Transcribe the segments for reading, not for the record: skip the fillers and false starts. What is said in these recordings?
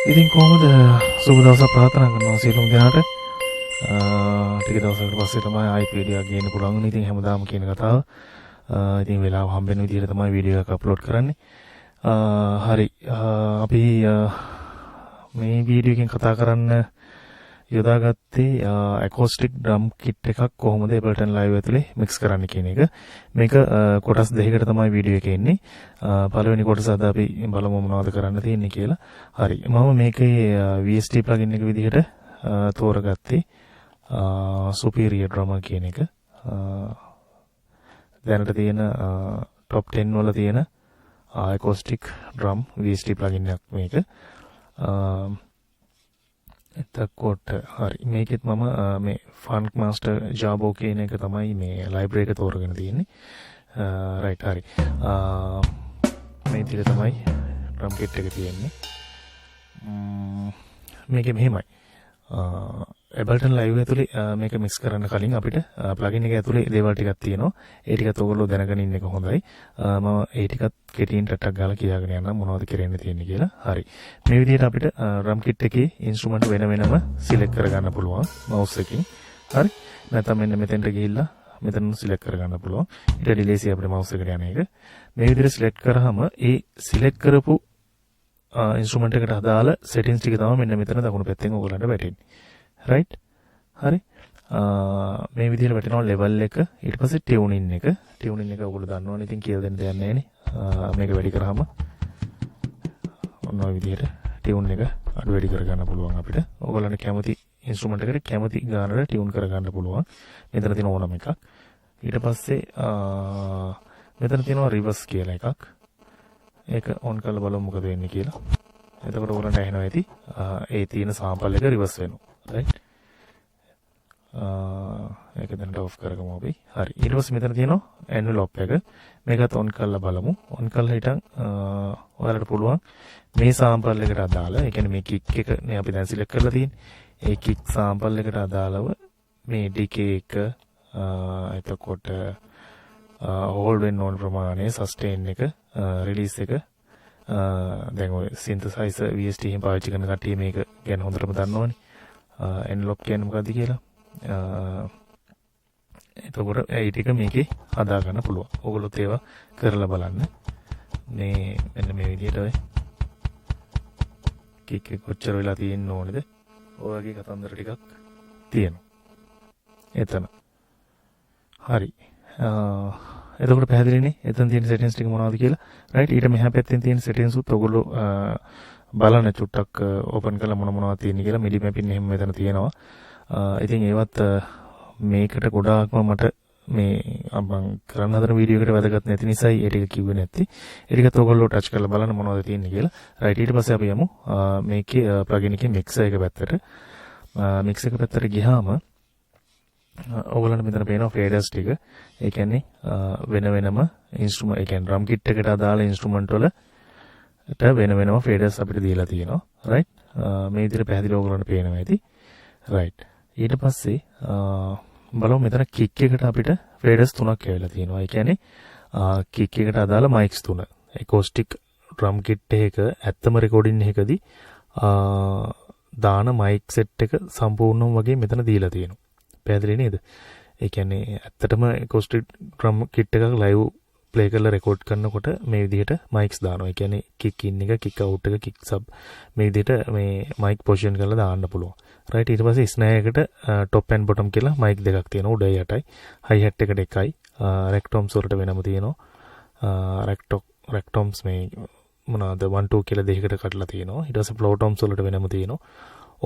ඉතින් කොහොමද සුබ දවසක් ප්‍රාර්ථනා කරනවා සියලුම දෙනාට. ටික දවසකට පස්සේ තමයි ආයෙත් වීඩියෝ එකක් ගේන්න පුළුවන් වෙන්නේ. ඉතින් හැමදාම කියන කතාව. ඉතින් වෙලාව හම්බෙන විදිහට තමයි වීඩියෝ එක අප්ලෝඩ් කරන්නේ. හරි. අපි මේ වීඩියෝ එකෙන් කතා කරන්න යොදාගත්තේ ඇකෝස්ටික් ඩ්‍රම් කිට් එකක් කොහොමද Ableton Live ඇතුලේ මික්ස් කරන්න කියන එක. මේක කොටස් දෙකකට තමයි වීඩියෝ එකේ එන්නේ. පළවෙනි කොටස අද අපි බලමු මොනවද කරන්න තියෙන්නේ කියලා. හරි. මම මේකේ VST plugin එක විදිහට තෝරගත්තේ Superior Drummer කියන එක. දැනට තියෙන top 10 වල තියෙන acoustic drum VST plugin එකක් මේක. එතකොට හරි මේකෙත් මම මේ Funk Master Jabo කියන එක තමයි මේ library එක තෝරගෙන තියෙන්නේ. right හරි. මේ විදිහට තමයි drum kit එක තියෙන්නේ. මේකේ මෙහෙමයි. Ableton Live ඇතුලේ මේක mix කරන්න කලින් අපිට plugin එක ඇතුලේ දේවල් ටිකක් තියෙනවා. ඒ ටිකත් ඔයගොල්ලෝ දැනගෙන ඉන්න එක හොඳයි. මම ඒ ටිකත් කෙටියෙන් ටටක් ගාලා කියාගෙන යනවා මොනවද කරන්න තියෙන්නේ කියලා. හරි. මේ විදිහට අපිට drum kit එකේ instrument වෙන වෙනම select කරගන්න පුළුවන් mouse එකකින්. හරි. නැත්නම් මෙන්න මෙතෙන්ට ගිහිල්ලා මෙතන select කරගන්න පුළුවන්. ඊට delay අපිට mouse එකට යන එක. මේ විදිහට select කරාම ඒ select කරපු instrument එකට අදාළ settings ටික තමයි මෙන්න මෙතන දකුණු පැත්තෙන් ඔයගොල්ලන්ට වැටෙන්නේ. right හරි මේ විදිහට වැටෙනවා level එක ඊට පස්සේ tuning එක ඔයගොල්ලෝ දන්නවනේ ඉතින් කියලා දෙන්න දෙයක් නැහැ නේ මේක වැඩි කරාම ඔන්න ඔය විදිහට tune එක අඩු වැඩි කරගන්න පුළුවන් අපිට ඔයගොල්ලන්ට කැමති instrument එකට කැමති ගානට tune කරගන්න පුළුවන් මෙතන තියෙන ඕනම එකක් ඊට පස්සේ මෙතන තියෙනවා reverse කියලා එකක් ඒක on කරලා බලමු මොකද වෙන්නේ කියලා එතකොට ඔයගොල්ලන්ට ඇහෙනවා ඇති ඒ තියෙන sample එක reverse වෙනවා right ඒක දැන් ඔෆ් කරගමු අපි හරි ඊට පස්සේ මෙතන තියෙනවා envelope එක මේකත් on කරලා බලමු on කරලා හිටන් ඔයාලට පුළුවන් මේ sample එකට අදාළ ඒ කියන්නේ මේ kick එක නේ අපි දැන් select කරලා තියෙන්නේ ඒ kick sample එකට අදාළව මේ decay එක එතකොට hold වෙන්න ඕන ප්‍රමාණය sustain එක release එක දැන් ඔය synthesizer VST එහෙම පාවිච්චි කරන කට්ටිය මේක ගැන හොඳටම දන්නවනේ envelope කියන්නේ මොකද්ද කියලා එතකොට ඒ ටික මේකේ හදා ගන්න පුළුවන්. ඔයගොල්ලොත් ඒවා කරලා බලන්න. මේ මෙන්න මේ විදිහට ඔය කික් එක කොච්චර වෙලා තියෙන්න ඕනේද? ඔය වගේ කතන්දර ටිකක් තියෙනවා. එතන. හරි. එතකොට පැහැදිලිනේ එතන තියෙන settings ටික මොනවද කියලා. right ඊට මෙහා පැත්තෙන් තියෙන settings උත් ඔයගොල්ලෝ බලන්න චුට්ටක් ඕපන් කරලා මොනවද තියෙන්නේ කියලා MIDI mapping එහෙම මෙතන තියෙනවා. ඉතින් ඒවත් මේකට ගොඩාක්ම මට මේ මම කරන්න හදන වීඩියෝ එකට වැදගත් නැති නිසායි ඒ ටික කිව්වේ නැත්තේ. ඒ ටිකත් ඔයගොල්ලෝ ටච් කරලා බලන්න මොනවද තියෙන්නේ කියලා. right ඊට පස්සේ අපි යමු මේකේ plugin එකේ mixer එක පැත්තට. mixer එක පැත්තට ගියාම ඔයගොල්ලන්ට මෙතන පේනවා faders ටික. ඒ කියන්නේ වෙන වෙනම instrument ඒ කියන්නේ drum kit එකට අදාළ instrument වල වෙන වෙනම faders අපිට දීලා තියෙනවා. right මේ විදිහට පැහැදිලිව ඔයගොල්ලන්ට පේනවා ඇති. right ඊට පස්සේ බලමු මෙතන kick එකට අපිට faders තුනක් ඇවිල්ලා තියෙනවා. ඒ කියන්නේ kick එකට අදාළ mics තුන. acoustic drum kit එකක ඇත්තම recording එකකදී දාන mic set එක සම්පූර්ණම වගේ මෙතන දීලා තියෙනවා. පැහැදිලි නේද? ඒ කියන්නේ ඇත්තටම acoustic drum kit එකක් live play කරලා record කරනකොට මේ විදිහට mics දානවා. ඒ කියන්නේ kick in එක, kick out එක, kick sub මේ විදිහට මේ mic position කරලා දාන්න පුළුවන්. right ඊට පස්සේ snare එකට top and bottom කියලා mic දෙකක් තියෙනවා. උඩ යටයි. hi hat එකට එකයි. rack toms වලට වෙනම තියෙනවා. rack toms මේ මොනවාද 1 2 කියලා දෙකකට කඩලා තියෙනවා. ඊට පස්සේ floor toms වලට වෙනම තියෙනවා.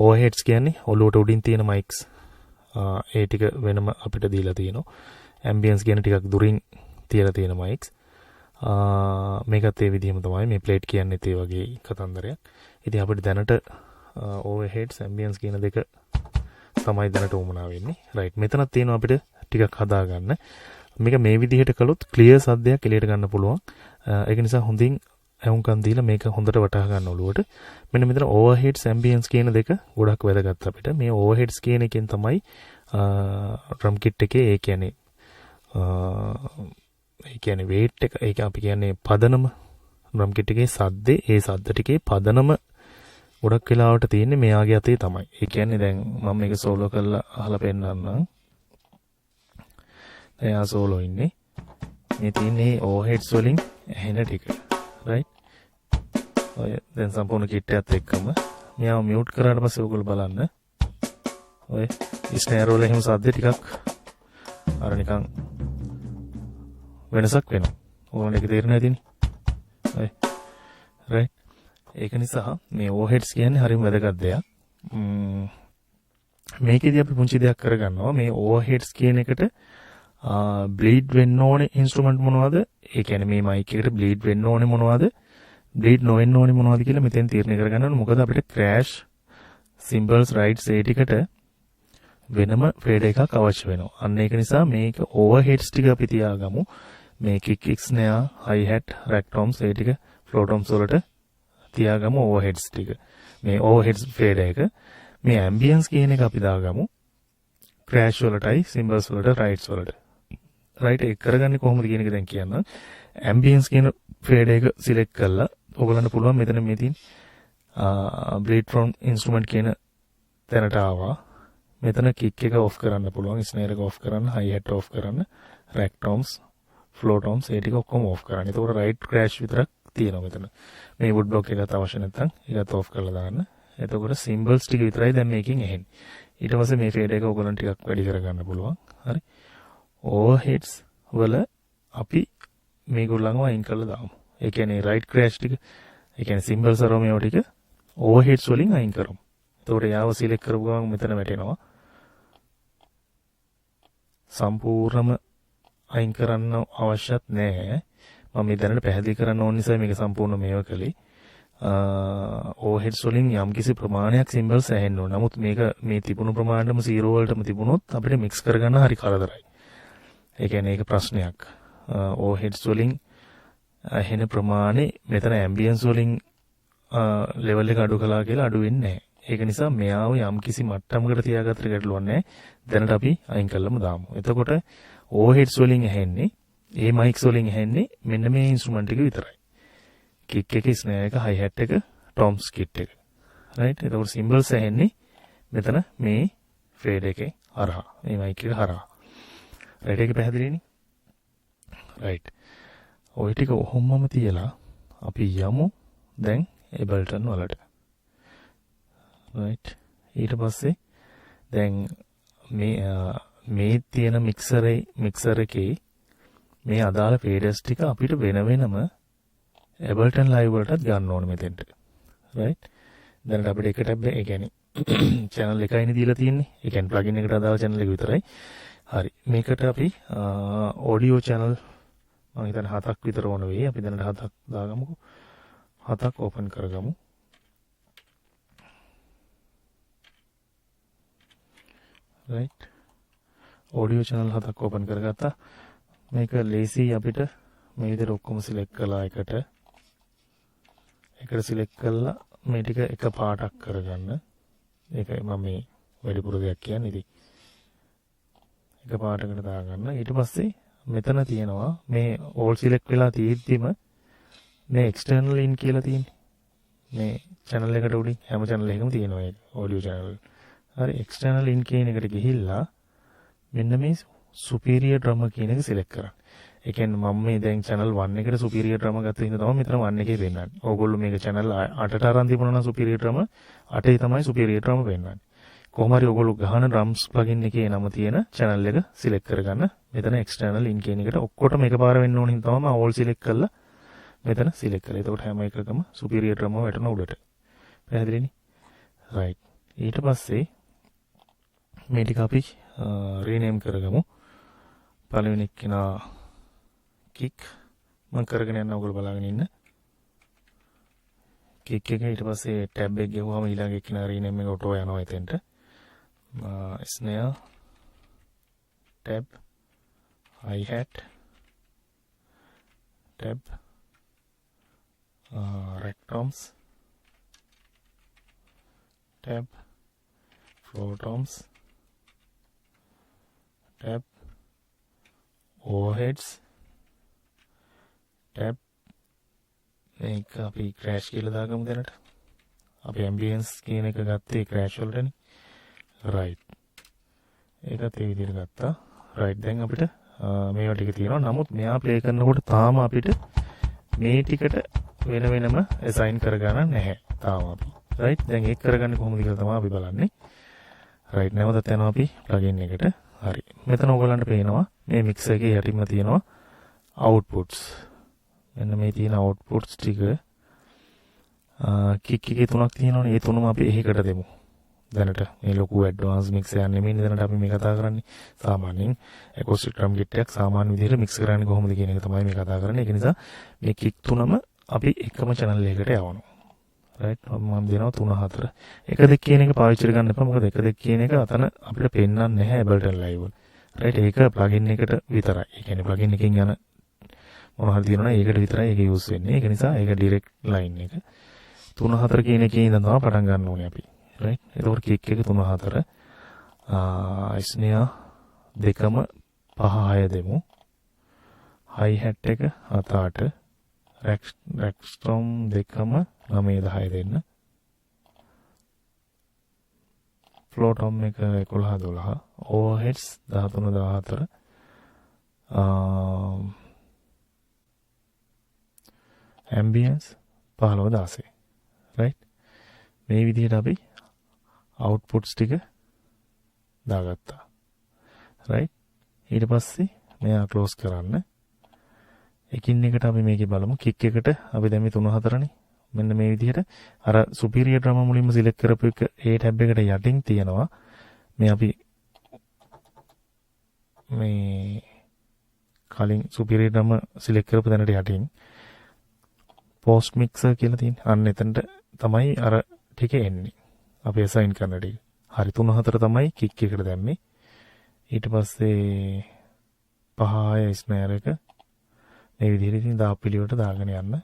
overheads කියන්නේ ඔළුවට උඩින් තියෙන mics ඒ ටික වෙනම අපිට දීලා තියෙනවා. ambience කියන ටිකක් දුරින් තියලා තියෙන mics. මේකත් ඒ විදිහම තමයි මේ plate කියන්නේත් ඒ වගේ කතන්දරයක්. ඉතින් අපිට දැනට overheads ambience කියන දෙක තමයි දැනට උමනා වෙන්නේ. right මෙතනත් තියෙනවා අපිට ටිකක් හදා ගන්න. මේක මේ විදිහට කළොත් clear සද්දයක් එළියට ගන්න පුළුවන්. ඒක නිසා හොඳින් ඇහුම්කන් දීලා මේක හොඳට වටහා ගන්න ඔළුවට. මෙන්න මෙතන overheads ambience කියන දෙක ගොඩක් වැදගත් අපිට. මේ overheads කියන එකෙන් තමයි drum kit එකේ ඒ කියන්නේ weight එක ඒක අපි කියන්නේ පදනම drum kit එකේ සද්දේ ඒ සද්ද ටිකේ පදනම ගොඩක් වෙලාවට තියෙන්නේ මෙයාගේ අතේ තමයි. ඒ කියන්නේ දැන් මම මේක සෝලෝ කරලා අහලා පෙන්නන්නම්. එයා සෝලෝ ඉන්නේ. මේ තියෙන්නේ ඕහෙඩ්ස් වලින් ඇහෙන ටික. රයිට්. ඔය දැන් සම්පූර්ණ කිට් එකත් එක්කම මෙයාව මියුට් කරාට පස්සේ ඔයගොල්ලෝ බලන්න. ඔය ස්නෑර් වල එහෙම සද්ද ටිකක් අර නිකන් වෙනසක් වෙනවා. ඕන එක තේරෙන්නේ නැතිනේ. ඔය රයිට්. ඒක නිසා මේ ඕහෙඩ්ස් කියන්නේ හරිම වැදගත් දෙයක්. මේකෙදි අපි පුංචි දෙයක් කරගන්නවා. මේ ඕහෙඩ්ස් කියන එකට බ්ලීඩ් වෙන්න ඕනේ ඉන්ස්ට්‍රුමන්ට් මොනවද? ඒ කියන්නේ මේ මයික් එකට බ්ලීඩ් වෙන්න ඕනේ මොනවද? බ්ලීඩ් නොවෙන්න ඕනේ මොනවද කියලා මෙතෙන් තීරණය කරගන්න ඕනේ. මොකද අපිට ක්‍රෑෂ් සිම්බල්ස් රයිට්ස් ඒ ටිකට වෙනම ෆේඩ් එකක් අවශ්‍ය වෙනවා. අන්න ඒක නිසා මේක ඕවර්හෙඩ්ස් ටික අපි තියාගමු. මේ කික් ස්නෑර්, හයි හැට්, රැක් ටොම්ස් ඒ ටික ෆ්ලෝ ටොම්ස් වලට තියාගමු ඕවර්හෙඩ්ස් ටික. මේ ඕවර්හෙඩ්ස් ෆේඩ් එක මේ ඇම්බියන්ස් කියන එක අපි දාගමු. ක්‍රෑෂ් වලටයි සිම්බල්ස් වලට රයිට්ස් වලට. රයිට් ඒක කරගන්නේ කොහොමද කියන එක දැන් කියන්න. ඇම්බියන්ස් කියන ෆේඩ් එක සිලෙක්ට් කරලා ඔයගලන්ට පුළුවන් මෙතන මේ තියෙන බ්ලීඩ් ෆ්‍රොම් ඉන්ස්ට්‍රුමන්ට් කියන තැනට ආවා. මෙතන කික් එක ඔෆ් කරන්න පුළුවන්, ස්නේර් එක ඔෆ් කරන්න, හයි හැට් ඔෆ් කරන්න, රැක් ටොම්ස්, ෆ්ලෝ ටොම්ස් ඒ ටික ඔක්කොම ඔෆ් කරන්න. ඒතකොට රයිට් ක්‍රෑෂ් විතරක් තියෙනවා මෙතන. මේ වුඩ් බ්ලොක් එකත් අවශ්‍ය නැත්නම් ඒකත් ඔෆ් කරලා දාන්න. එතකොට සිම්බල්ස් ටික විතරයි දැන් මේකෙන් ඇහෙන්නේ. ඊට පස්සේ මේ ෆේඩ් එක ඔයගලන්ට ටිකක් වැඩි කරගන්න පුළුවන්. හරි. ඕවර්හෙඩ්ස් වල අපි මේගොල්ලන්ව අයින් කරලා දාමු. ඒ කියන්නේ රයිට් ක්‍රෑෂ් ටික, ඒ කියන්නේ සිම්බල්ස් අරෝමියෝ ටික ඕවර්හෙඩ්ස් වලින් අයින් කරමු. එතකොට යාව සිලෙක්ට් කරපු ගමන් මෙතන වැටෙනවා. සම්පූර්ණම අයින් කරන්න අවශ්‍යත් නැහැ. මම මේ දැනට පැහැදිලි කරන්න ඕන නිසා මේක සම්පූර්ණ මේව කළේ. ඕහෙඩ්ස් වලින් යම්කිසි ප්‍රමාණයක් සිම්බල්ස් ඇහෙන්න ඕන. නමුත් මේක මේ තිබුණු ප්‍රමාණයම 0 වලටම තිබුණොත් අපිට මික්ස් කරගන්න හරි කරදරයි. ඒ කියන්නේ ඒක ප්‍රශ්නයක්. ඕහෙඩ්ස් වලින් ඇහෙන ප්‍රමාණය මෙතන ඇම්බියන්ස් වලින් ලෙවල් එක අඩු කළා කියලා අඩු වෙන්නේ නැහැ. ඒක නිසා මෙයාව යම්කිසි මට්ටමකට තියාගත්තට ගැටලුවක් නැහැ. දැනට අපි අයින් කළාම දාමු. එතකොට ඕහෙඩ්ස් වලින් ඇහෙන්නේ, ඒ මයික්ස් වලින් ඇහෙන්නේ මෙන්න මේ ඉන්ස්ට්‍රුමන්ට් එක විතරයි. කික් එක, ස්නෑර් එක, හයි හැට් එක, ටොම්ස් කිට් එක. රයිට්. එතකොට සිම්බල්ස් ඇහෙන්නේ මෙතන මේ ෆේඩ් එකේ හරහා. මේ මයික් එක හරහා. රයිට් එක පැහැදිලිනේ? රයිට්. ওই ටික ඔහොමම තියලා අපි යමු දැන් ඒබල්ටන් වලට. රයිට්. ඊට පස්සේ දැන් මේ තියෙන මික්සර් එකේ මේ අදාළ ෆේඩර්ස් ටික අපිට වෙන වෙනම Ableton Live වලටත් ගන්න ඕනේ මෙතෙන්ට. රයිට්. දැන් අපිට එක ටැබ් එක, ඒ කියන්නේ channel එකයිනේ දීලා තියෙන්නේ. ඒ කියන්නේ plugin එකට අදාළ channel එක විතරයි. හරි. මේකට අපි audio channel මම හිතන්නේ 7ක් විතර ඕන වෙයි. අපි දැනට 7ක් දාගමුකෝ. 7ක් open කරගමු. right. audio channel 7ක් open කරගත්තා. මේක lazy අපිට මේ විදිහට ඔක්කොම select කළා එකට select කළා මේ ටික එක පාටක් කරගන්න. ඒකයි මම මේ වැඩිපුර දෙයක් කියන්නේ. ඉතින් එක පාටකට දාගන්න. ඊට පස්සේ මෙතන තියෙනවා මේ all select වෙලා තියෙද්දිම මේ external in කියලා තියෙන්නේ. මේ channel එකට උඩින් හැම channel එකකම තියෙනවා ඒක audio channel. හරි. external in කියන එකට ගිහිල්ලා මෙන්න මේ superior drummer කියන එක select කරන්න. ඒ කියන්නේ මම මේ දැන් channel 1 එකට superior drummer ගත්ත හින්දා තමයි මෙතන 1 එකේ පෙන්නන්නේ. ඕගොල්ලෝ මේක channel 8ට අරන් තිබුණා නම් superior drummer 8ේ තමයි superior drummer පෙන්නන්නේ. කොහොම හරි ඕගොල්ලෝ ගහන drums plugin එකේ නම තියෙන channel එක select කරගන්න. මෙතන external in කියන එකට ඔක්කොටම එකපාර වෙන්න ඕන හින්දා තමයි all select කරලා මෙතන select කරලා. එතකොට හැම එකකම superior drummer වැටෙන උඩට. පැහැදිලිනේ? right. ඊට පස්සේ මේ ටික අපි rename කරගමු. පළවෙනි කෙනා kick මම කරගෙන යන්න ඔයගොල්ලෝ බලාගෙන ඉන්න. kick එක ඊට පස්සේ tab එක ගෙවුවම ඊළඟ කෙනා rename එක ඔටෝ යනවා එතෙන්ට. snare, tab, hi hat, tab, rack toms, tab, floor toms, tab, overheads, tab. මේක අපි crash කියලා දාගමු දැනට. අපි ambience කියන එක ගත්තේ crash වලටනේ. right. ඒකත් ඒ විදිහට ගත්තා. right. දැන් අපිට මේවා ටික තියෙනවා. නමුත් මෙයා play කරනකොට තාම අපිට මේ ටිකට වෙන වෙනම assign කරගන්න නැහැ. තාම අපි. right. දැන් ඒක කරගන්නේ කොහොමද කියලා තමයි අපි බලන්නේ. right. නැවතත් යනවා අපි plugin එකට. හරි. මෙතන ඔයගලන්ට පේනවා මේ mixer එකේ යටින්ම තියෙනවා outputs. මෙන්න මේ තියෙන outputs ටික කික් එකේ තුනක් තියෙනවනේ. ඒ තුනම අපි එහෙකට දෙමු. දැනට මේ ලොකු ඇඩ්වාන්ස් මික්සර් එකක් නෙමෙයි දැනට අපි මේ කතා කරන්නේ. සාමාන්‍යයෙන් acoustic drum kit එකක් සාමාන්‍ය විදිහට මික්ස් කරන්නේ කොහොමද කියන එක තමයි මේ කතා කරන්නේ. ඒක නිසා මේ කික් තුනම අපි එකම channel එකකට යවනවා. right. මම දෙනවා 3 4. 1 2 කියන එක පාවිච්චි කරගන්න එපා. මොකද 1 2 කියන එක අතන අපිට පෙන්වන්නේ නැහැ Ableton Live වල. right. ඒක plugin එකට විතරයි. ඒ කියන්නේ plugin එකකින් යන මොනවා හරි තියෙනවනේ ඒකට විතරයි ඒක use වෙන්නේ. ඒක නිසා ඒක direct line එක. 3 4 කියන එකේ ඉඳන් තමයි පටන් ගන්න ඕනේ අපි. right. ඒතකොට kick එක 3 4 snare දෙකම 5 6 දෙමු. hi hat එක 7 8 rackstrom දෙකම 9 10 දෙන්න. floor tom එක 11 12 overheads 13 14 ambience 15 16. right. මේ විදිහට අපි outputs ටික දාගත්තා. right. ඊට පස්සේ මෙයා close කරන්න. එකින් එකට අපි මේකේ බලමු. kick එකට අපි දැන් මේ 3 4නේ. මෙන්න මේ විදිහට අර superior drum මුලින්ම select කරපු එක ඒ tab එකට යටින් තියෙනවා. මේ අපි මේ කලින් superior drum select කරපු තැනට යටින් post mixer කියලා තියෙනවා. අන්න එතනට තමයි අර ටික එන්නේ. අපි assign කරන ටික. හරි 3 4 තමයි kick එකට දැම්මේ. ඊට පස්සේ 5 6 snare එක මේ විදිහට ඉතින් දාපිලියට දාගෙන යන්න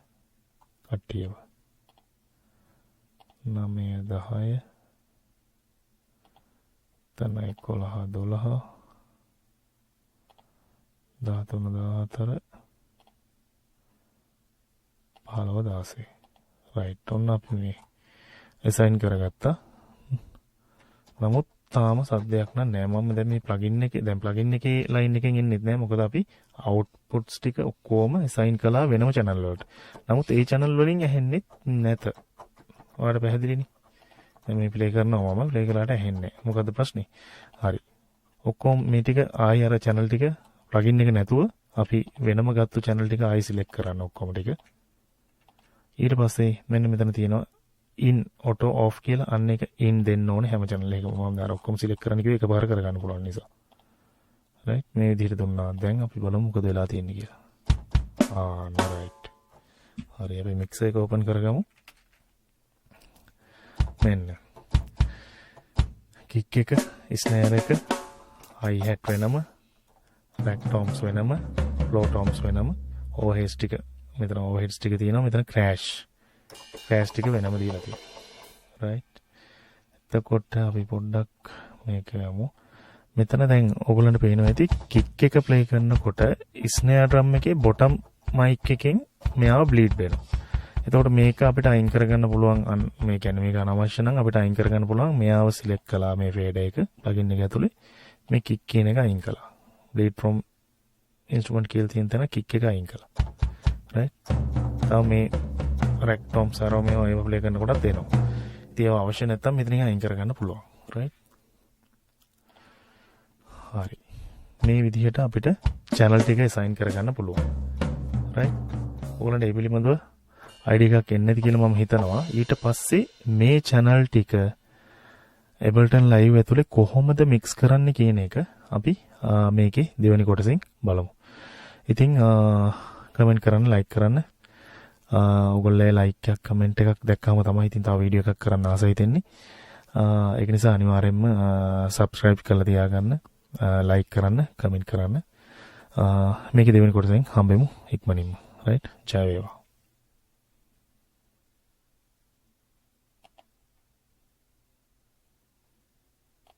කට්ටියව. 9 10 තන 11 12 13 14 15 16. right. ඔන්න අපි මේ assign කරගත්තා. නමුත් තාම සද්දයක් නැහැ. මම දැන් මේ plugin එකේ line එකෙන් එන්නේ නැහැ. මොකද අපි outputs ටික ඔක්කොම assign කළා වෙනම channel වලට. නමුත් ඒ channel වලින් ඇහෙන්නේ නැත. ඔයාලට පැහැදිලිනේ. දැන් මේ play කරනවා මම play කරලාට ඇහෙන්නේ නැහැ. මොකද්ද ප්‍රශ්නේ? හරි. ඔක්කොම මේ ටික ආයි අර channel ටික plugin එක නැතුව අපි වෙනම ගත්තු channel ටික ආයි select කරන්න ඔක්කොම ටික. ඊට පස්සේ මෙන්න මෙතන තියෙනවා in auto off කියලා. අන්න එක in දෙන්න ඕනේ හැම channel එකකම. මම දැන් ඔක්කොම select කරන්න කිව්වේ එකපාර කරගන්න පුළුවන් නිසා. right. මේ විදිහට දුන්නා. දැන් අපි බලමු මොකද වෙලා තියෙන්නේ කියලා. right. හරි අපි mixer එක open කරගමු. මෙන්න kick එක, snare එක, hi hat වෙනම, rack toms වෙනම, floor toms වෙනම, overheads ටික මෙතන overheads ටික තියෙනවා. මෙතන crash ටික වෙනම දීලා තියෙනවා. right. එතකොට අපි පොඩ්ඩක් මේක යමු. මෙතන දැන් ඔයගොල්ලන්ට පේනවා ඇති kick එක play කරනකොට snare drum එකේ bottom mic එකෙන් මෙයාව bleed වෙනවා. එතකොට මේක අපිට අයින් කරගන්න පුළුවන්. මේ කියන්නේ මේක අනවශ්‍ය නම් අපිට අයින් කරගන්න පුළුවන්. මෙයාව select කළා මේ fader එක plugin එක ඇතුලේ. මේ kick කියන එක අයින් කළා. bleed from instrument කියලා තියෙන තැන kick එක අයින් කළා. right. තව මේ rack tom සරෝ මේව ඒව play කරනකොටත් එනවා. ඉතින් ඒව අවශ්‍ය නැත්නම් මෙතනින් අයින් කරගන්න පුළුවන්. right. හරි. මේ විදිහට අපිට channel ටික assign කරගන්න පුළුවන්. right. ඔයගොල්ලන්ට ඒ පිළිබඳව idea එකක් එන්නේ නැති කියලා මම හිතනවා. ඊට පස්සේ මේ channel ටික Ableton Live ඇතුලේ කොහොමද mix කරන්න කියන එක අපි මේකේ දෙවෙනි කොටසෙන් බලමු. ඉතින් කමෙන්ට් කරන්න, like කරන්න. ඔයගොල්ලෝ like එකක් කමෙන්ට් එකක් දැක්කම තමයි ඉතින් තව වීඩියෝ එකක් කරන්න ආසයි හිතෙන්නේ. ඒක නිසා අනිවාර්යයෙන්ම subscribe කරලා තියාගන්න, like කරන්න, කමෙන්ට් කරන්න. මේකේ දෙවෙනි කොටසෙන් හම්බෙමු ඉක්මනින්ම. right. ජය වේවා.